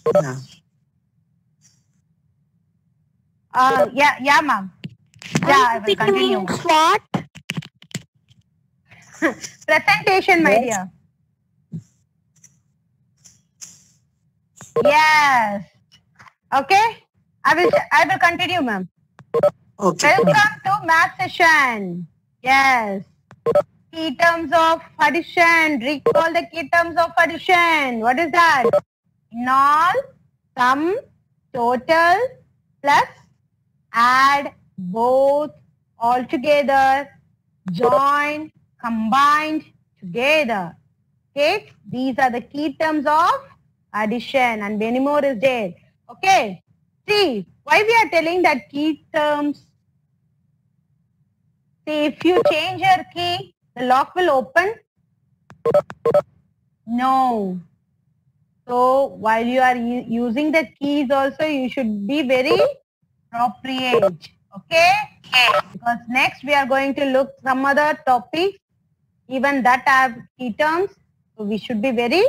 Yeah. Yeah, ma'am. Yeah, I will continue. What? Presentation, my Yes. dear. Yes. Okay. I will continue, ma'am. Okay. Welcome to math session. Yes. Key terms of addition. Recall the key terms of addition. What is that? In all, sum, total, plus, add, both, all together, join, combined, together. Okay, these are the key terms of addition, and many more is there. Okay, see, why we are telling that key terms? See, if you change your key, the lock will open? No. So, while you are using the keys also, you should be very appropriate. Okay? Because next we are going to look some other topics, even that have key terms. So, we should be very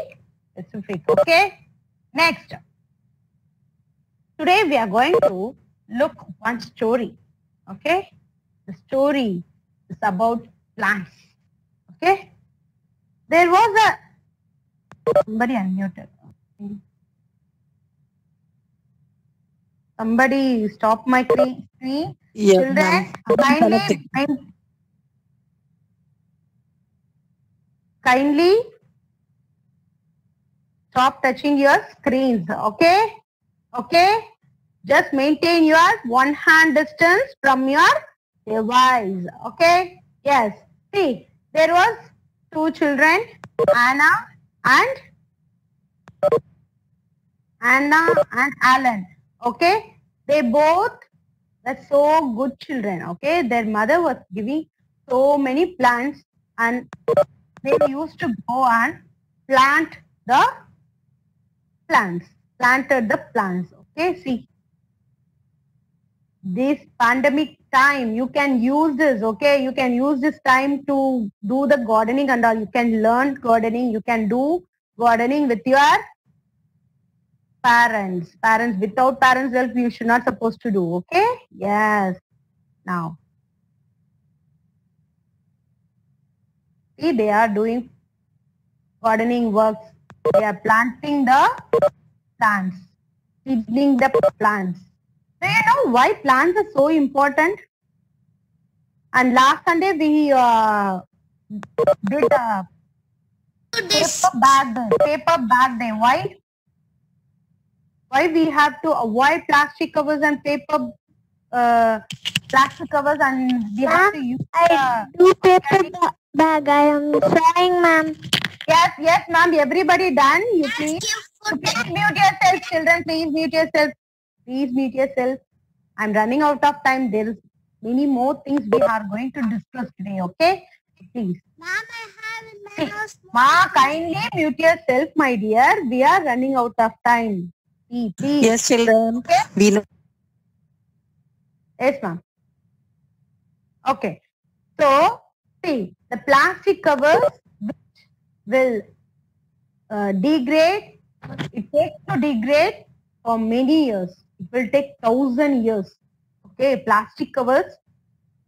specific. Okay? Next. Today we are going to look one story. Okay? The story is about plants. Okay? There was a somebody unmuted. Somebody stop my screen. Yeah, Children, ma'am. kindly stop touching your screens. Okay? Okay? Just maintain your one hand distance from your device. Okay? Yes. See, there was two children, Anna and Alan. Okay? They both were so good children. Okay? Their mother was giving so many plants, and they used to go and planted the plants. Okay? See, this pandemic time, you can use this. Okay? You can use this time to do the gardening and all. You can learn gardening. You can do gardening with your parents. Without parents help, you should not supposed to do. Okay? Yes. Now, see, they are doing gardening works. They are planting the plants, seedling the plants. Do you know why plants are so important? And last Sunday we did a paper bag day. Why? Why we have to avoid plastic covers and plastic covers, and we have to use I do paper bag. I am trying, ma'am. Yes, ma'am. Everybody done? You please mute yourself, children. Please mute yourself. Please mute yourself. I'm running out of time. There is many more things we are going to discuss today. Okay? Please. Ma'am, I have in my house. Ma, kindly mute yourself, my dear. We are running out of time. Please. Yes, children. Okay? We know. Yes, ma'am. Okay. So, see, the plastic covers which will degrade. It takes to degrade for many years. It will take 1,000 years. Okay, plastic covers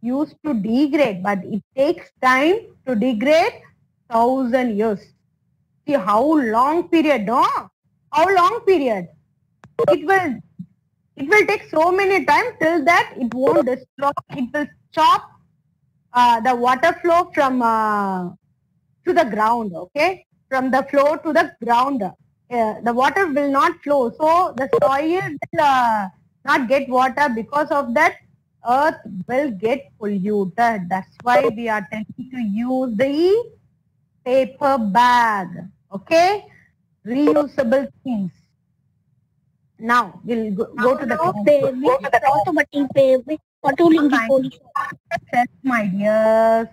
used to degrade, but it takes time to degrade 1,000 years. See how long period, no? How long period? It will take so many time till that it won't destroy. It will stop the water flow from to the ground. Okay, from the floor to the ground. The water will not flow, so the soil will not get water. Because of that, earth will get polluted. That's why we are tending to use the paper bag. Okay, reusable things. Now we'll go to the my dears.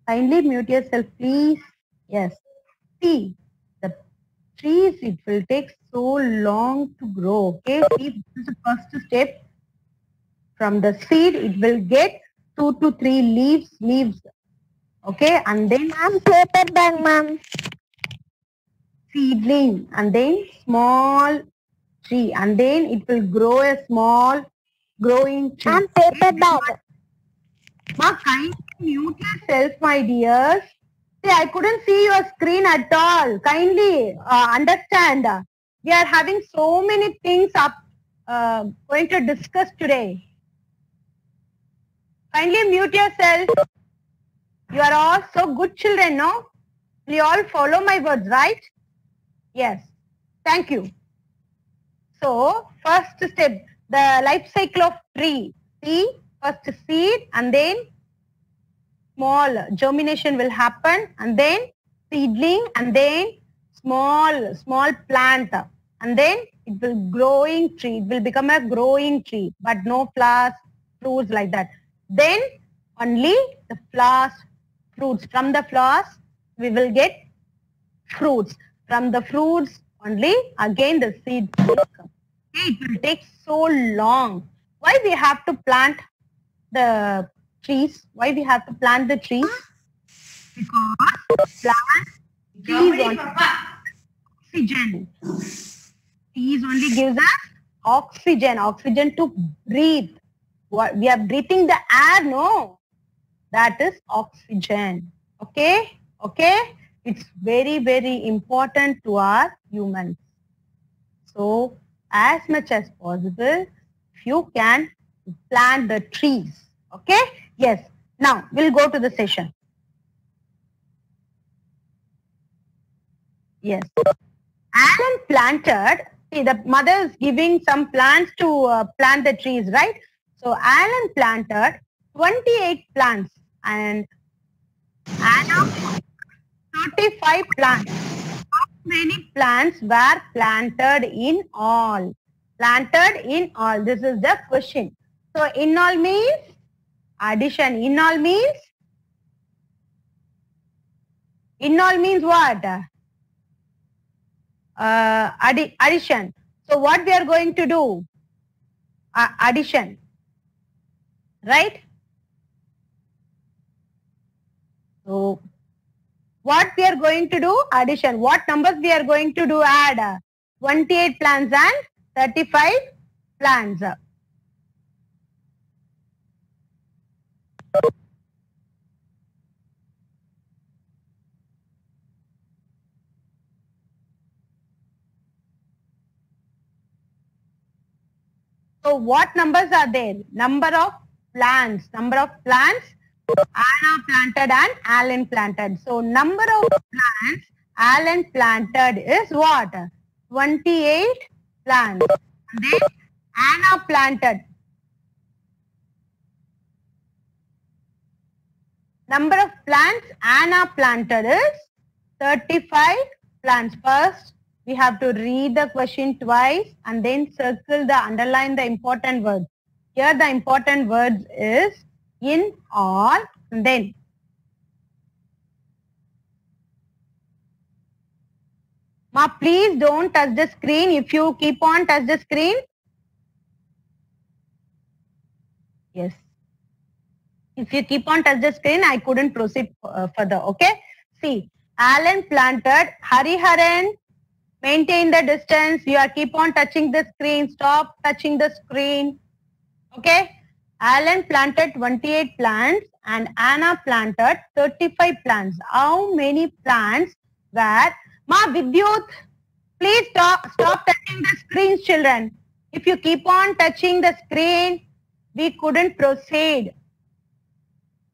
Kindly mute yourself, please. Yes. See, the trees, it will take so long to grow. Okay, see, this is the first step. From the seed, it will get 2 to 3 leaves. Okay, and then Paper bag, ma'am. seedling, and then small tree, and then it will grow a small growing tree. And paper bag. Ma, kindly mute yourself, my dears. See, I couldn't see your screen at all. Kindly understand. We are having so many things up, going to discuss today. Kindly mute yourself. You are all so good children, no? Will you all follow my words, right? Yes. Thank you. So, first step, the life cycle of tree. See, first seed, and then small germination will happen, and then seedling, and then small plant, and then it will growing tree. It will become a growing tree, but no flowers, fruits like that. Then only the flowers, fruits. From the flowers, we will get fruits. From the fruits only, again the seeds will come. Okay, it will take so long. Why we have to plant the trees? Why we have to plant the trees? Because trees only oxygen. Trees only gives us oxygen to breathe. What we are breathing the air, no? That is oxygen. Okay? It's very, very important to our humans. So, as much as possible, if you can plant the trees. Okay? Yes. Now, we'll go to the session. Yes. Alan planted, see the mother is giving some plants to plant the trees, right? So, Alan planted 28 plants and Anna 35 plants. How many plants were planted in all? Planted in all. This is the question. So, in all means addition. In all means what? Addition. So, what we are going to do? Addition. Right? So, what we are going to do? Addition. What numbers we are going to do? Add 28 plants and 35 plants. So, what numbers are there? Number of plants. Anna planted and Alan planted. So, number of plants Alan planted is what? 28 plants. And then Anna planted. Number of plants Anna planted is 35 plants. First, we have to read the question twice and then underline the important words. Here the important words is in all, and then Ma, please don't touch the screen. If you keep on touch the screen. Yes. If you keep on touch the screen, I couldn't proceed further. Okay. See, Alan planted. Hariharan, maintain the distance. You are keep on touching the screen. Stop touching the screen. Okay. Alan planted 28 plants and Anna planted 35 plants. How many plants were? Ma, Vidyut, please stop touching the screens, children. If you keep on touching the screen, we couldn't proceed.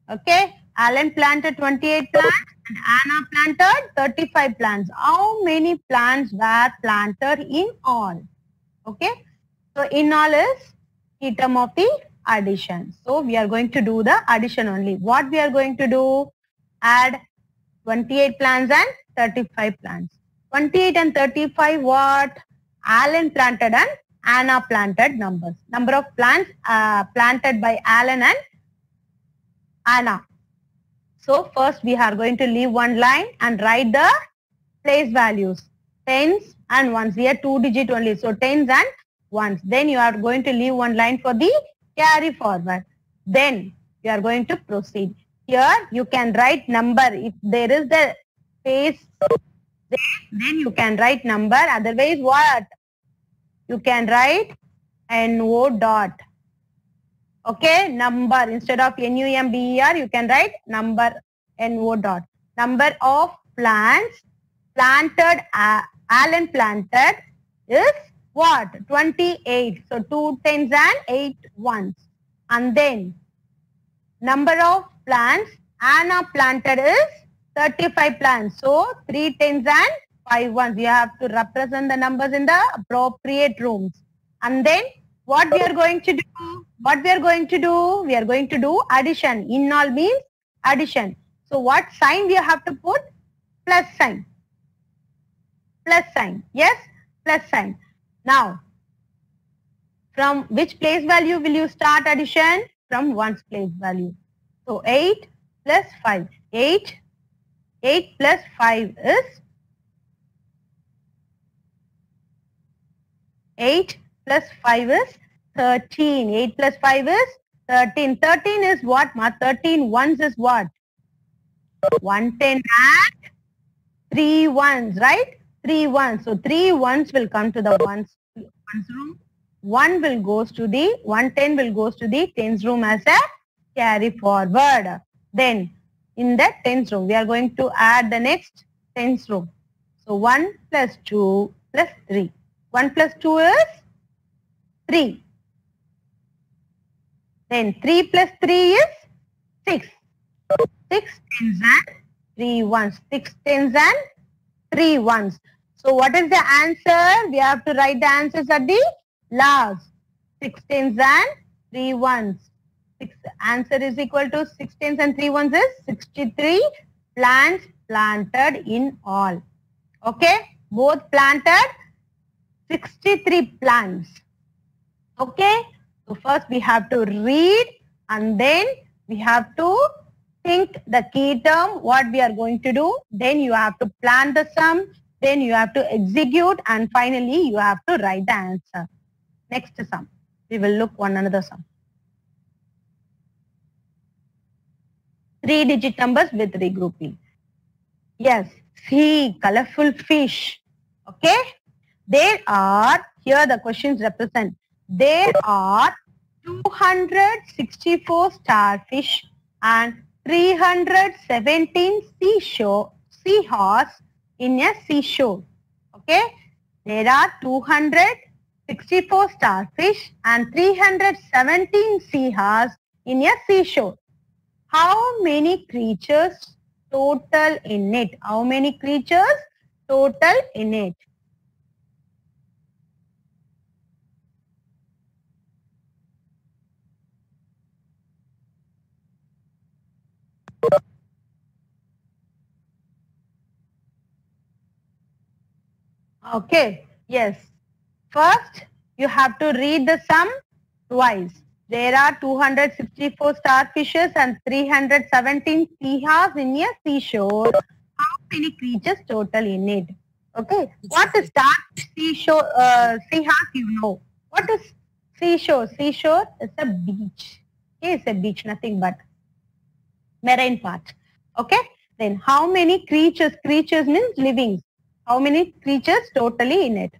Okay. Alan planted 28 plants and Anna planted 35 plants. How many plants were planted in all? Okay. So, in all is key term of the addition. So, we are going to do the addition only. What we are going to do? Add 28 plants and 35 plants. 28 and 35 what? Alan planted and Anna planted numbers. Number of plants planted by Alan and Anna. So, first we are going to leave one line and write the place values. Tens and ones. Here 2 digit only. So, tens and ones. Then you are going to leave one line for the carry forward. Then you are going to proceed. Here you can write number. If there is the space, then you can write number. Otherwise what? you can write NO dot. Okay, number instead of NUMBER, you can write number NO dot. Number of plants planted, Alan planted is what? 28. So 2 tens and 8 ones. And then number of plants Anna planted is 35 plants. So 3 tens and 5 ones. You have to represent the numbers in the appropriate rooms. And then what we are going to do? What we are going to do? We are going to do addition. In all means addition. So what sign we have to put? Plus sign. Plus sign. Yes, plus sign. Now, from which place value will you start addition? From ones place value. So 8 plus 5. 8 plus 5 is 8 plus 5 is 13. 8 plus 5 is 13. 13 is what, ma? 13 ones is what? 110 and 3 ones, right? 3 ones. So 3 ones will come to the ones room. 1 will goes to the 110 will goes to the tens room as a carry forward. Then in that tens room, we are going to add the next tens room. So 1 plus 2 plus 3. 1 plus 2 is 3. Then 3 plus 3 is 6. 6 tens and 3 ones. 6 tens and 3 ones. So what is the answer? We have to write the answers at the last. 6 tens and 3 ones. Answer is equal to 6 tens and 3 ones is 63 plants planted in all. Okay, both planted 63 plants. Okay, so first we have to read and then we have to think the key term, what we are going to do. Then you have to plan the sum. Then you have to execute and finally you have to write the answer. Next sum. We will look one another sum. 3-digit numbers with regrouping. Yes, see colorful fish. Okay. There are, here the questions represent, there are 264 starfish and 317 seahorse in a seashore. Okay. There are 264 starfish and 317 seahorse in a seashore. How many creatures total in it? How many creatures total in it? Okay, yes. First, you have to read the sum twice. There are 264 starfishes and 317 seahorse in a seashore. How many creatures total in it? Okay. What is seashore? Seahorse, you know. What is seashore? Seashore is a beach. Okay, it's a beach, nothing but marine part. Okay. Then how many creatures? Creatures means living. How many creatures totally in it?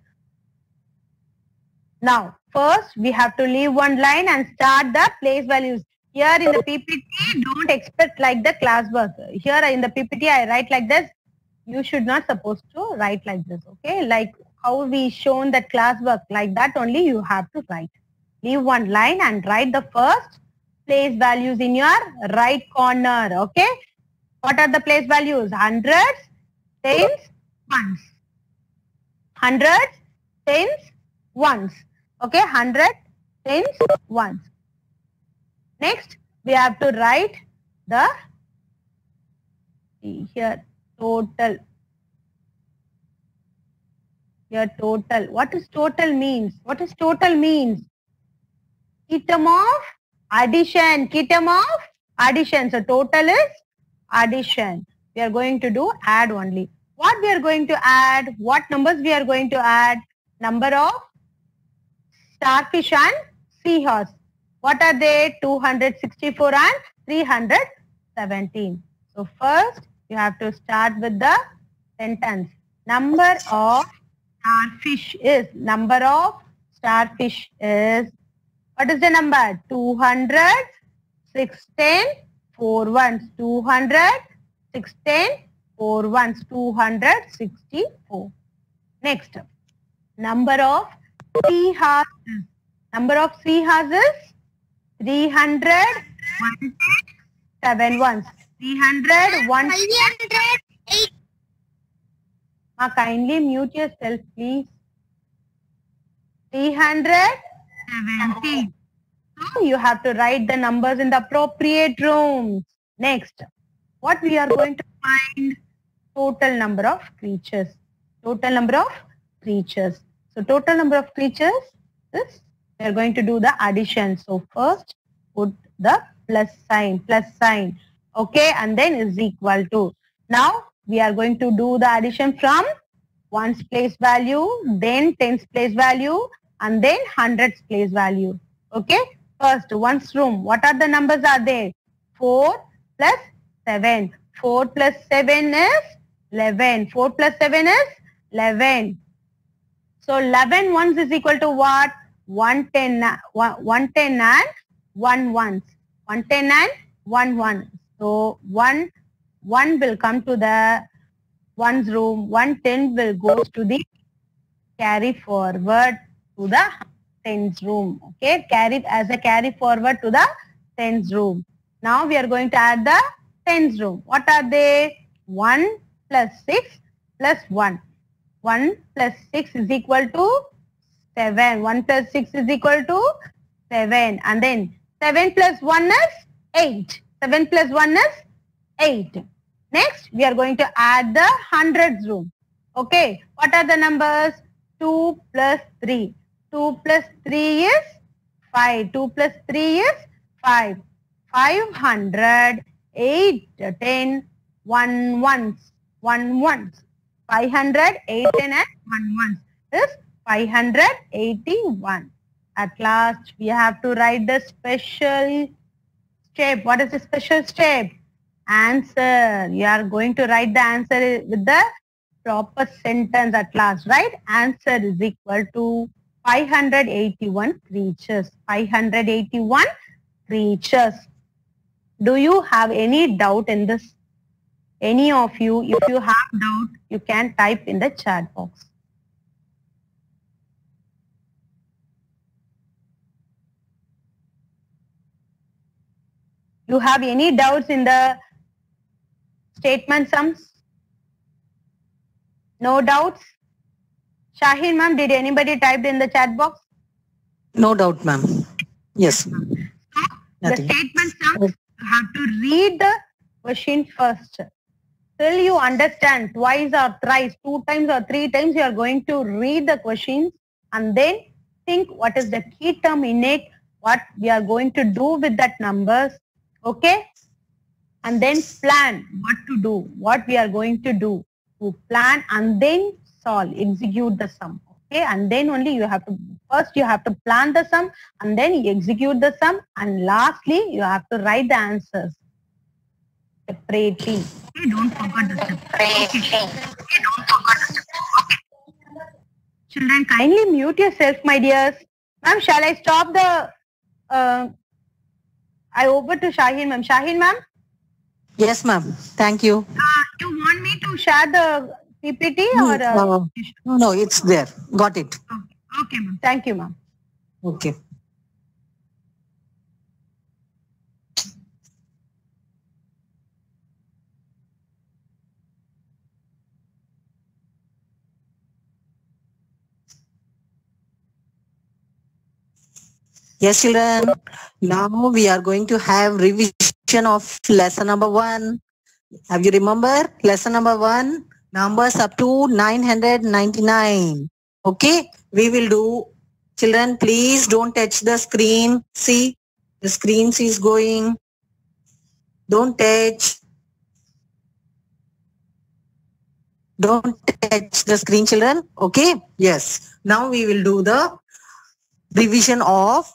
Now, first we have to leave one line and start the place values. Here in the PPT, don't expect like the classwork. Here in the PPT, I write like this. You should not supposed to write like this. Okay, like how we shown that classwork, like that only you have to write. Leave one line and write the first place values in your right corner. Okay, what are the place values? Hundreds, tens, ones. Hundreds, tens, ones. Okay, 100, tens, ones. Next, we have to write the here total. Here total. What is total means? What is total means? Key term of addition. Key term of addition. So total is addition. We are going to do add only. What we are going to add? What numbers we are going to add? Number of starfish and seahorse. What are they? 264 and 317. So first you have to start with the sentence. Number of starfish is number of starfish is, what is the number? 200, 610, 4 ones. 200, 610, 4 ones. 264. Next, number of seahorses. Number of seahorses, 300, 7 ones. 300, 1. Kindly mute yourself, please. 370. So you have to write the numbers in the appropriate rooms. Next, what we are going to find? Total number of creatures. Total number of creatures. So total number of creatures is, we are going to do the addition. So first put the plus sign. Okay, and then is equal to. Now we are going to do the addition from ones place value, then tens place value, and then hundreds place value. Okay, first ones room. What are the numbers are there? 4 plus 7. 4 plus 7 is 11. 4 plus 7 is 11. So 11 ones is equal to what? 110 and 1 ones. 110 and 1 1. So 1 will come to the ones room. 110 will go to the carry forward to the tens room. Okay, carried as a carry forward to the tens room. Now we are going to add the tens room. What are they? 1 plus 6 plus 1. 1 plus 6 is equal to 7. 1 plus 6 is equal to 7. And then 7 plus 1 is 8. 7 plus 1 is 8. Next, we are going to add the hundreds room. Okay, what are the numbers? 2 plus 3. 2 plus 3 is 5. 2 plus 3 is 5. 500, 8, 10, 1 ones. 1 ones. 500, 8, 10 and 1 ones is 581. At last, we have to write the special step. What is the special step? Answer. You are going to write the answer with the proper sentence at last, right? Answer is equal to 581 creatures. 581 creatures. Do you have any doubt in this? Any of you, if you have doubt, you can type in the chat box. You have any doubts in the statement sums? No doubts? Shaheen ma'am, did anybody type in the chat box? No doubt, ma'am. Yes. The statement sums, you have to read the question first. Till you understand twice or thrice, 2 times or 3 times, you are going to read the questions and then think what is the key term in it, what we are going to do with that numbers. Okay, and then plan what to do, what we are going to do, to plan and then solve, execute the sum. Okay, and then only you have to, first you have to plan the sum and then you execute the sum, and lastly you have to write the answers separately. Okay, don't forget the step. Okay, don't forget the step. Okay. Children, kindly mute yourself, my dears. Ma'am, shall I stop the I over to Shaheen ma'am. Shaheen ma'am? Yes, ma'am. Thank you. You want me to share the PPT or? No, it's there. Got it. Okay, ma'am. Thank you, ma'am. Okay. Yes, children. Now we are going to have revision of lesson number 1. Have you remember lesson number 1? Numbers up to 999. Okay. We will do. Children, please don't touch the screen. See, the screen is going. Don't touch. Don't touch the screen, children. Okay. Yes. Now we will do the revision of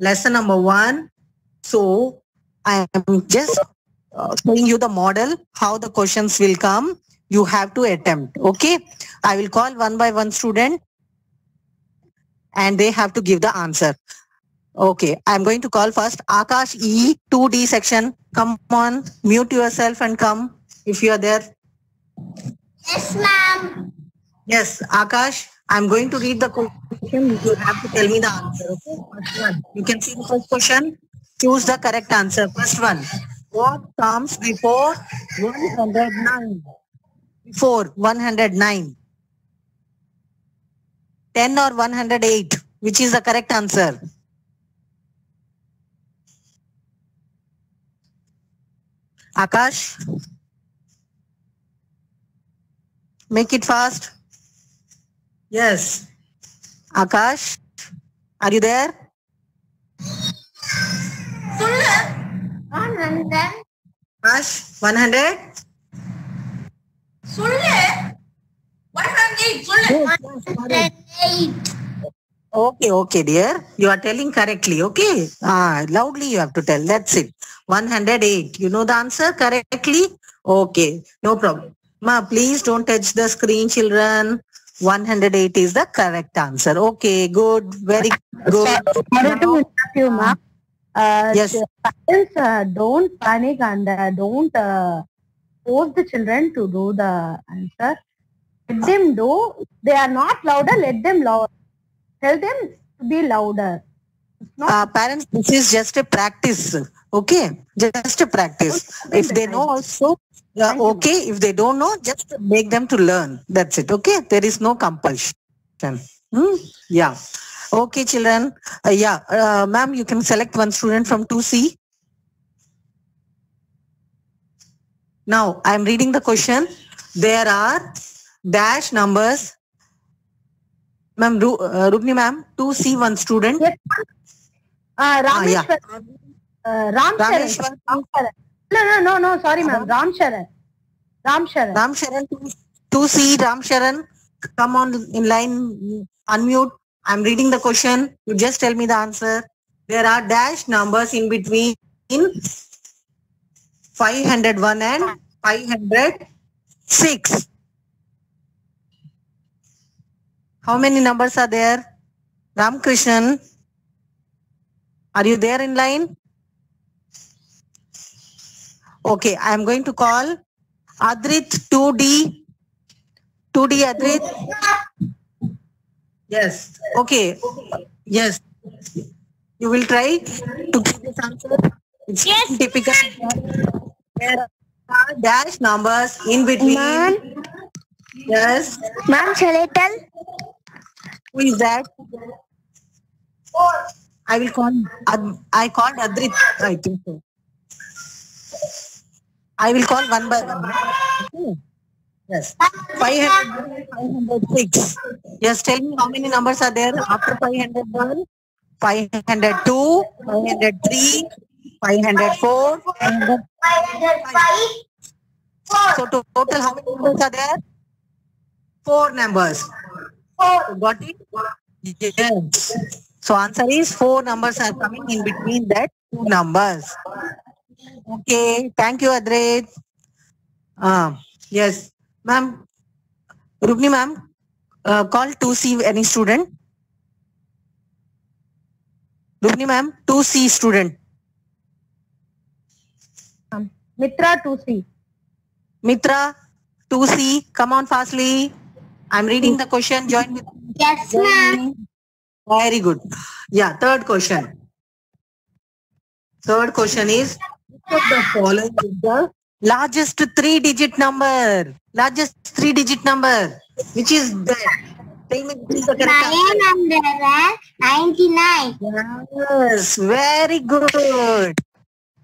lesson number 1. So I am just showing you the model, how the questions will come. You have to attempt. Okay. I will call one by one student and they have to give the answer. Okay, I'm going to call first Akash E, 2D section. Come on, mute yourself and come if you are there. Yes, ma'am. Yes, Akash, I'm going to read the question. You have to tell me the answer. Okay, first one. You can see the first question. Choose the correct answer. First one. What comes before 109? Before 109. 10 or 108? Which is the correct answer? Akash? Make it fast. Yes. Akash, are you there? 100. Akash, 100? 108. Okay, dear. You are telling correctly. Okay. Loudly you have to tell. That's it. 108. You know the answer correctly? Okay. No problem. Ma, please don't touch the screen, children. 108 is the correct answer. Okay, good. Very good. Sorry to interrupt you, ma'am. Yes. Parents, don't panic and don't force the children to do the answer. Let them do. If they are not louder, let them louder. Tell them to be louder. It's not Parents, this is just a practice. Okay, just a practice. If they know also, Thank you, okay. If they don't know, just make them to learn. That's it. Okay, there is no compulsion. Yeah. Okay, children. Ma'am, you can select one student from 2C. Now, I am reading the question. There are dash numbers. Ma'am, Rukni ma'am, 2C, one student. Yes. Rameshwar. Rameshwar. No. Sorry, ma'am. Ram Sharan. Ram Sharan, 2C, Ram Sharan. Come on in line, unmute. I'm reading the question. You just tell me the answer. There are dash numbers in between 501 and 506. How many numbers are there? Ram Krishnan, are you there in line? Okay, I am going to call Adrit 2D. 2D Adrit. Yes. Okay. Yes. You will try to give this answer? It's Yes. typical. There are dash numbers in between. Ma'am. Yes. Ma'am, shall I tell? Who is that? I will call. I called Adrit. I think so. I will call one by one. Okay. Yes. 500, 506. Yes, tell me how many numbers are there after 501? 502, 503, 504, 505. So total how many numbers are there? 4 numbers. Got it? Yes. So answer is 4 numbers are coming in between that 2 numbers. Okay. Thank you, Adrit. Yes. Ma'am, Rukni ma'am, call 2C any student. Rukni ma'am, 2C student. Mitra 2C. Mitra, 2C, come on fastly. I'm reading the question. Join with me. Yes, ma'am. Very good. Yeah, third question. Third question is, which of the following is the largest 3-digit number? Largest 3-digit number. Which is that? Tell me which is the correct answer. 999. Yes, very good.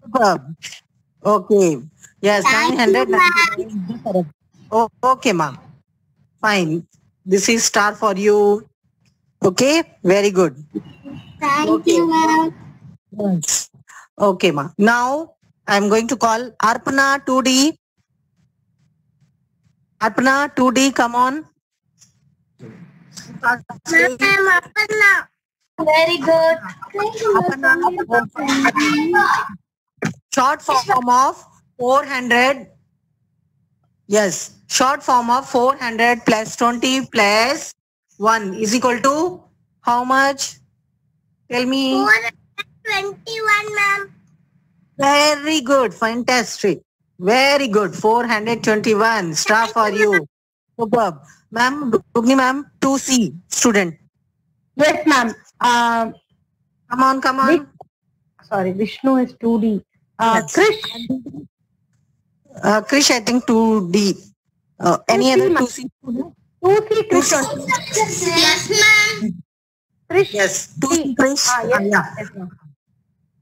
Superb. Okay. Yes, Thank you, 999 is the correct. Oh, okay, ma'am. Fine. This is star for you. Okay, very good. Thank you, ma'am. Yes. Okay, ma'am. Now I'm going to call Arpana 2D. Arpana 2D, come on. Very good. Short form of 400. Yes, short form of 400 plus 20 plus 1 is equal to How much? Tell me. 421, ma'am. Very good. Fantastic. Very good. 421. Star for you. Superb. Ma'am, Dugni ma'am, 2C student. Yes, ma'am. Come on, come on. Sorry, Vishnu is 2D. Yes. Krish, Krish, I think 2D. Any 2C, other ma'am. 2C student? 2C, Krish. Yes, ma'am. Krish. Yes. 2C Krish. Yes, Yeah. yes, ma'am.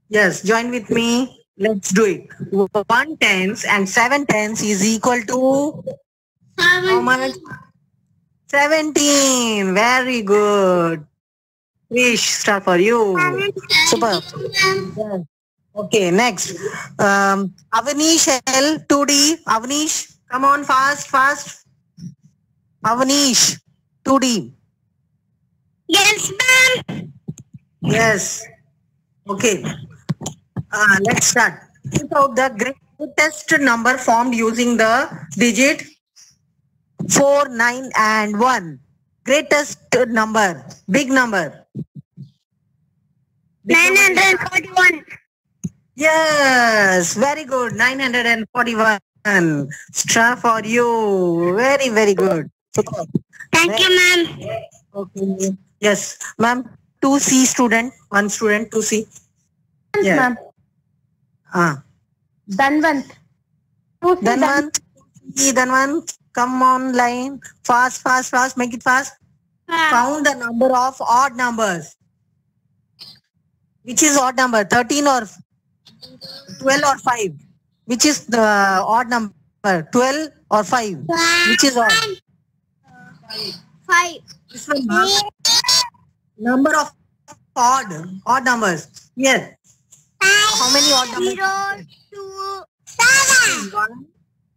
Yes. Join with me. Let's do it. 1 tens and 7 tens is equal to how much? 17. Very good. Krish, star for you. Super. Yes. Okay, next. Avanish L, 2D. Avanish, come on, fast, fast. Avanish, 2D. Yes, ma'am. Yes. Okay. Let's start. Pick out the greatest number formed using the digit 4, 9, and 1. Greatest number, big number. Big number. 941. Yes, very good. 941. Star for you. Very, very good. Super. Thank you, ma'am. Okay. Yes, ma'am. 2C student. One student, 2C. Yes, ma'am. Danvant. 2C, Danvant. Danvant. Come on, line. Fast, fast, fast. Make it fast. Count the number of odd numbers. Which is odd number? 13 or 12 or 5? Which is the odd number? 12 or 5? Which is odd? 5. This one, ma'am. Number of odd numbers. Yes. How many odd numbers? 0, 2, 7. 1,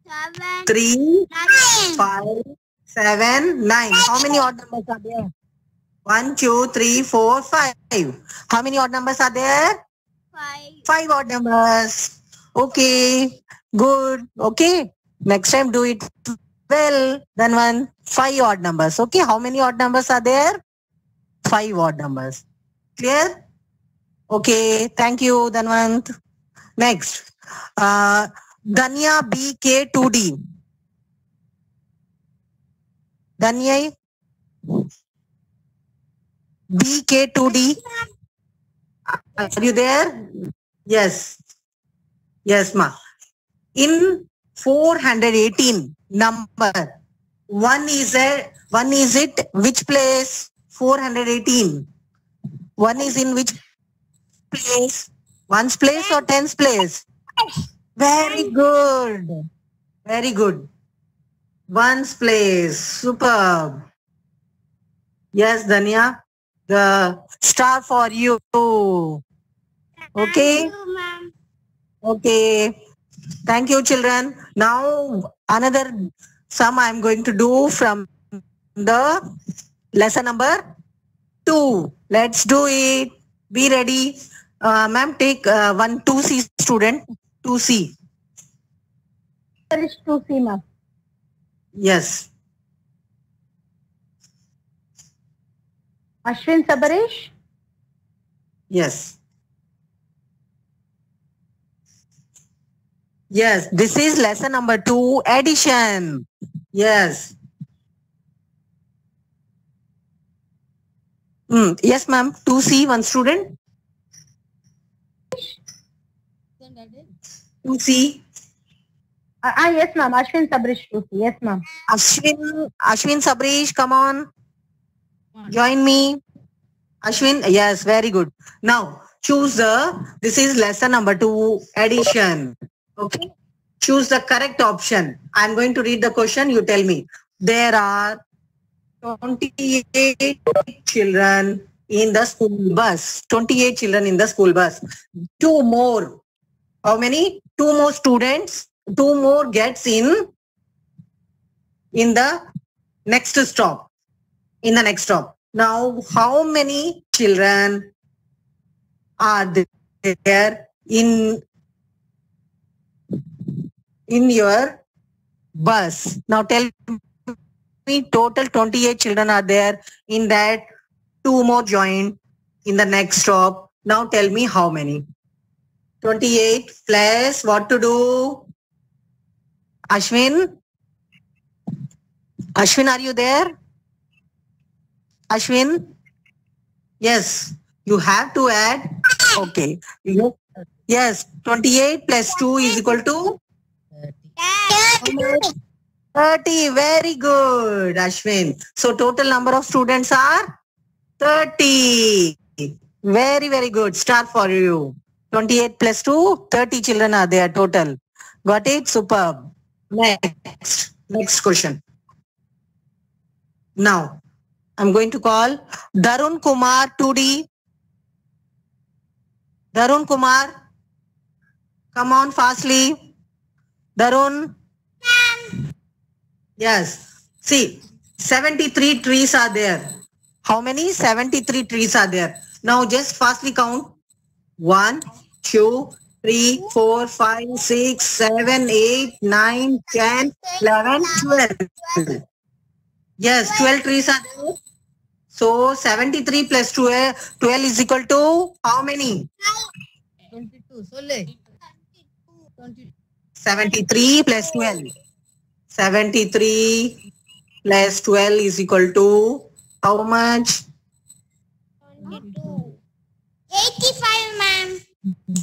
7. 3, 9. 5, 7, 9. How many odd numbers are there? 1, 2, 3, 4, 5. How many odd numbers are there? 5. 5 odd numbers. Okay. Good. Okay. Next time do it well. Then 5 odd numbers. Okay. How many odd numbers are there? 5 odd numbers. Clear? Okay. Thank you, Dhanvant. Next. Danya BK2D. Danya BK2D. Are you there? Yes. Yes, ma. In 418 number, one is it which place? 418. One is in which place? One's place or tens place? Very good. Very good. One's place. Superb. Yes, Danya. The star for you. Okay. Thank you, ma'am. Okay. Thank you, children. Now, another sum I am going to do from the lesson number 2. Let's do it. Be ready. Ma'am, take 2C student. 2C. Krish, 2C, ma'am. Yes. Ashwin Sabaresh. Yes. Yes. This is lesson number 2, addition. Yes. Yes, ma'am. 2C, one student. 2C. Yes, ma'am. Ashwin Sabaresh, 2C. Yes, ma'am. Ashwin Sabrish, come on. Join me. Ashwin, yes, very good. Now, choose this is lesson number 2, addition. Okay. Choose the correct option. I'm going to read the question. You tell me. There are 28 children in the school bus. 28 children in the school bus. 2 more. How many? 2 more students. 2 more gets in the next stop. In the next stop. Now, how many children are there in your bus? Now tell me, total 28 children are there in that 2 more joined in the next stop. Now tell me how many. 28 plus what to do? Ashwin? Ashwin, are you there? Ashwin? Yes, you have to add. Okay. Yes, 28 plus 2 is equal to 30. Very good, Ashwin. So total number of students are 30. Very, very good. Start for you. 28 plus 2, 30 children are there total. Got it? Superb. Next question. Now, I'm going to call Darun Kumar 2D. Darun Kumar, come on fastly. Darun. Yes. See, 73 trees are there. How many? 73 trees are there. Now just fastly count. 1, 2, 3, 4, 5, 6, 7, 8, 9, 10, 11, 12. Yes, 12 trees are there. So 73 plus 12 is equal to how many? 22. 73 plus 12. 73 plus 12 is equal to how much? 22. 85, ma'am.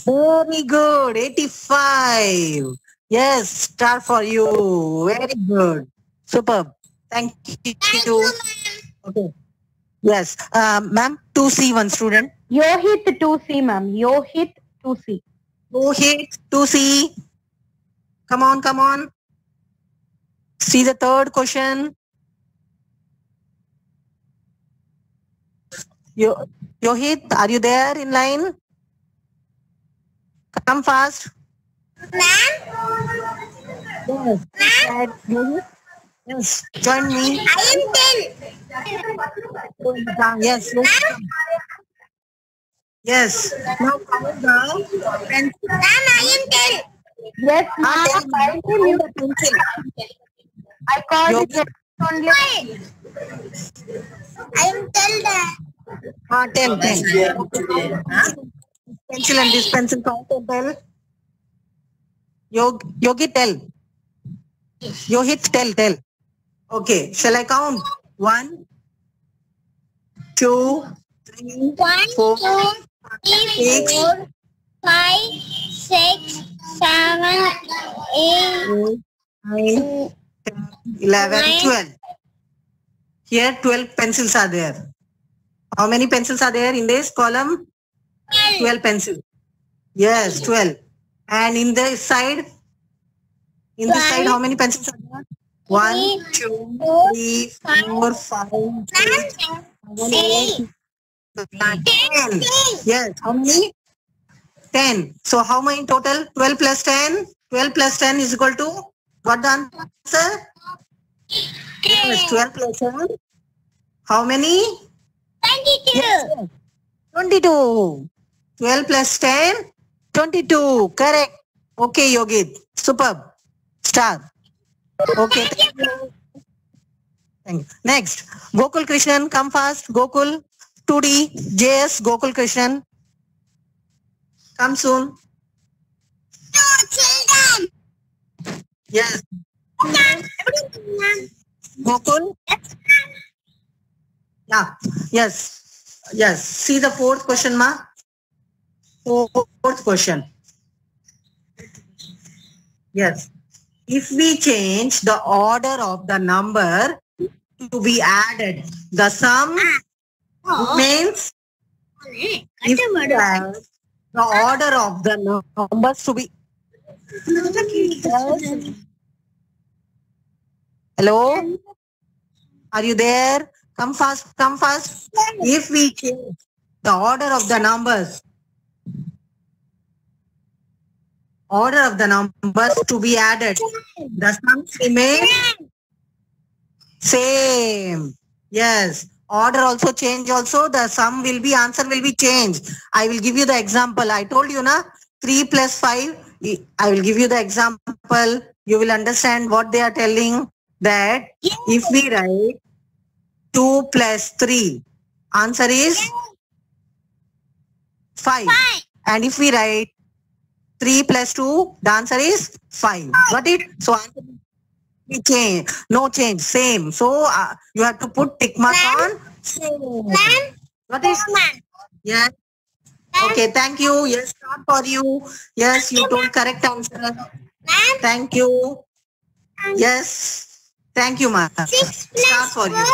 Very good. 85. Yes, star for you. Very good. Superb. Thank you. Okay. Yes. Ma'am, 2C, one student. Yohit 2C, ma'am. Yohit 2C. Rohit, 2C. Come on, come on. See the third question. Yohit, are you there in line? Come fast. Ma'am? Yes. Yohit? Yes. Join me. I am 10. Yes. Yes. Now count the pencil. Ma'am, I am 10. Yes, ma'am. I called it only. I am 10 that. 10. Pencil and this pencil count and tell. Yogi, tell. Yohit, tell. Okay. Shall I count? 1, 2, 3, 4, 6, 5, 6, 7, 8, 9, 10, 11, 12. Here 12 pencils are there. How many pencils are there in this column? 12 pencils. Yes, 12. And in this side? In this side, how many pencils are there? 1, 2, 3, 4, 5, 6, 7, 8, 9, 10. Yes, how many? 10. So how many total? 12 plus 10? 12 plus 10 is equal to? Got the answer? Yes, 12 plus 10. How many? 22. Yes, 22. 12 plus 10? 22. Correct. Okay, Yogit. Superb. Star. Okay. Thank you. Thank you. Next. Gokul Krishnan, come fast. Gokul. 2D. JS. Gokul Krishnan. Come soon. Children. Yes. Gokul? Yeah. Yes. See the fourth question, ma. Fourth question. Yes. If we change the order of the number to be added, the sum remains. If we add the order of the numbers to be. Hello? Are you there? Come fast. If we change the order of the numbers to be added, the sums remain same. Yes. Order also change also. The sum will be, answer will be changed. I will give you the example. I told you, na, 3 plus 5. I will give you the example. You will understand what they are telling. That if we write 2 plus 3, Answer is 5. And if we write 3 plus 2, the answer is 5. Got it? So answer we change. No change. Same. So you have to put tick mark on same. What is? Yes. Okay. Thank you. Yes. Start for you. Yes. You told correct answer. Thank you. Yes. Thank you, ma'am. Start for you.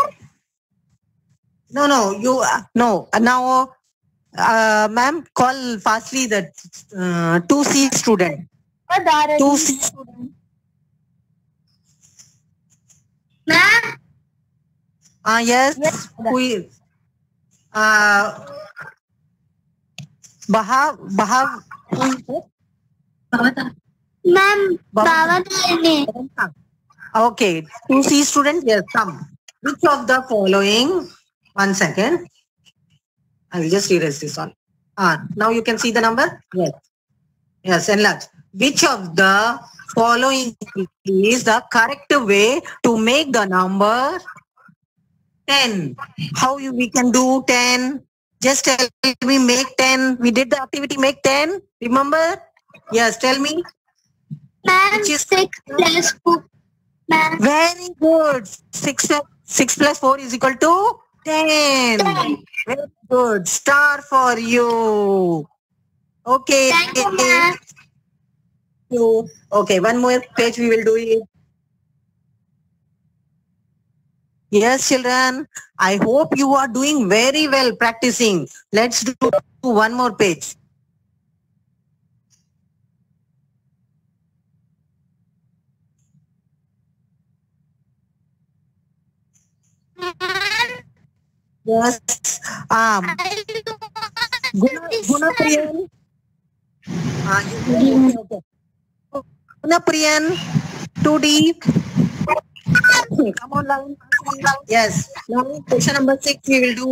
No. You no. Now, ma'am, call fastly the 2C student. 2C student. Ma'am, Yes. Yes. Who is? Baha. Who is it? ma'am, Bhavatarini. Okay. 2C student. Yes. Come. Which of the following? 1 second. I will just erase this one. Now you can see the number? Yes. Yes, enlarge. Which of the following is the correct way to make the number 10? How we can do 10? Just tell me make 10. We did the activity make 10. Remember? Yes, tell me. Ma'am, Which is 6 plus 4. Ma'am, very good. 6 plus 4 is equal to 10. Very good. Star for you. Okay. thank you, ma'am. Okay, one more page we will do it. Yes, children. I hope you are doing very well practicing. Let's do one more page. Yes. Gunapriyan. Okay. Gunapriyan, 2D. Come on, line. Yes. Now, question number 6 we will do.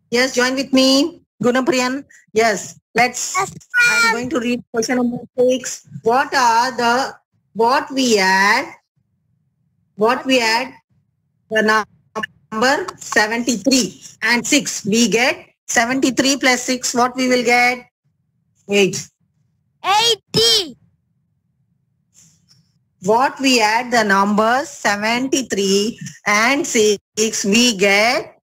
Yes, join with me. Gunapriyan. Yes. I'm going to read question number 6. What we add the number 73 and 6. We get 73 plus 6. What we will get? 8. 80. What we add the numbers 73 and 6, we get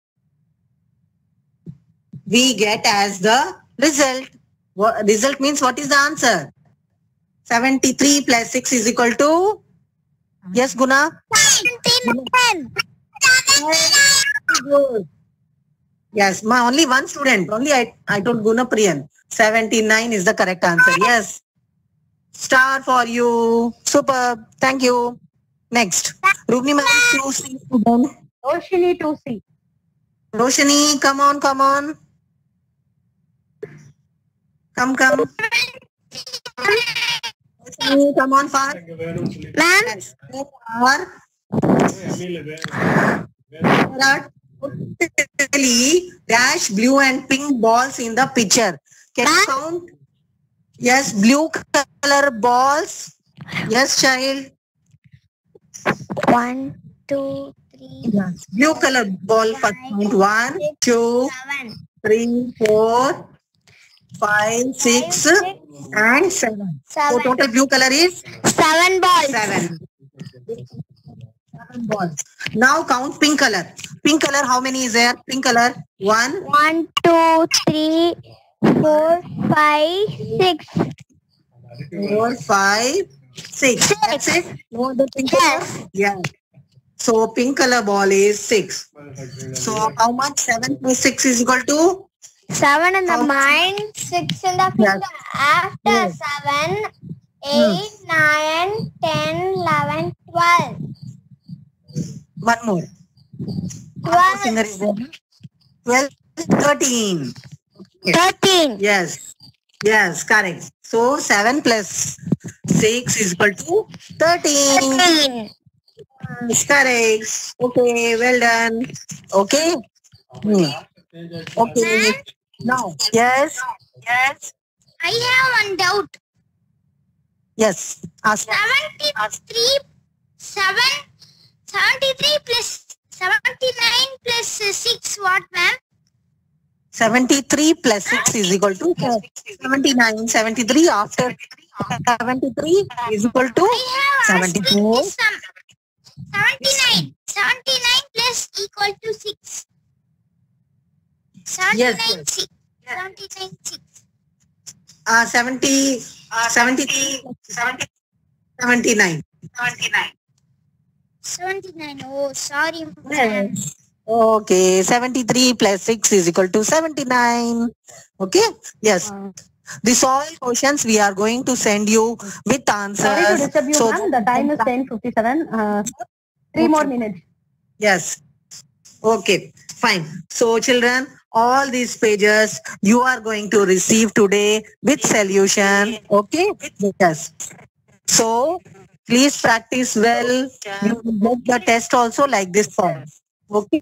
as the result. What result means? What is the answer? 73 plus 6 is equal to? Yes, Guna? 10. Good. Yes, only one student. Only I told Gunapriyan. 79 is the correct answer. Yes. Star for you. Superb. Thank you. Next. Rubni ma'am, 2C student. Roshini 2C. Roshini, come on. Come. Roshini, come on fast. Ma'am, Yes. There are totally dash blue and pink balls in the picture. Can you count? Yes, blue color balls. Yes, child. 1, 2, 3, Yes. Blue color ball first count. 1, 2, 7. 3, 4, 5, 6, and 7. So total blue color is 7 balls. 7. 7 balls. Now count pink color. Pink color, how many is there? Pink color, 1, 1, 2, 3, 4, 5, 6. 4, 5, 6. That's it? No other pink color? Yeah. So pink color ball is 6. So how much? 7 plus 6 is equal to? 7 in the How- mind, 6 in the Yes. finger. After Yes. 7, 8, 9, 10, 11, 12. One more. One more finger is there. 12, 13. 13. Yes. Yes, correct. So 7 plus 6 is equal to 13. 13. Yes, correct. Okay, well done. Okay. Okay. Now, yes. I have one doubt. Yes. Ask. 73 plus 79 plus 6 what, ma'am? 73 plus 6 is equal to 79. 73 after 73 is equal to I have asked 74. this sum. 79. 79 plus equal to 6. 79 Yes. 6. 79 6. 70, 73, 79. 79. Oh, sorry, ma'am. Okay, 73 plus 6 is equal to 79. Okay, yes. These all questions we are going to send you with Sorry to answers. disturb you, So ma'am. The time is 10:57. 3 more minutes. yes. Okay, fine. So children, all these pages you are going to receive today with solution. Okay, yes. So please practice well. You will get the test also like this form. Okay.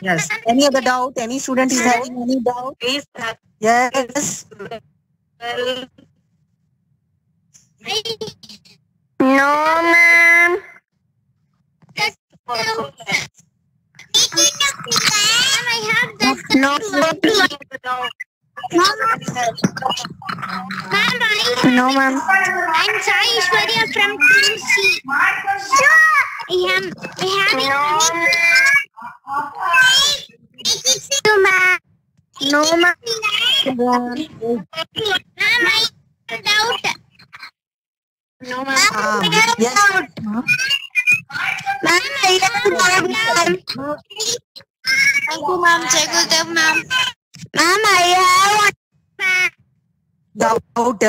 Yes. Any other doubt? Any student is having any doubt? Please. Yes. No, ma'am. Ma'am, I have that. No, Ma'am, no, ma'am. I'm Sai Ishwarya from Team C. I have No, ma'am. Ma'am, I have doubt. No, ma'am. Yes. Ma'am, I have ma'am. Thank you, ma'am. Jagudev, ma'am. Ma'am, I have Doubt.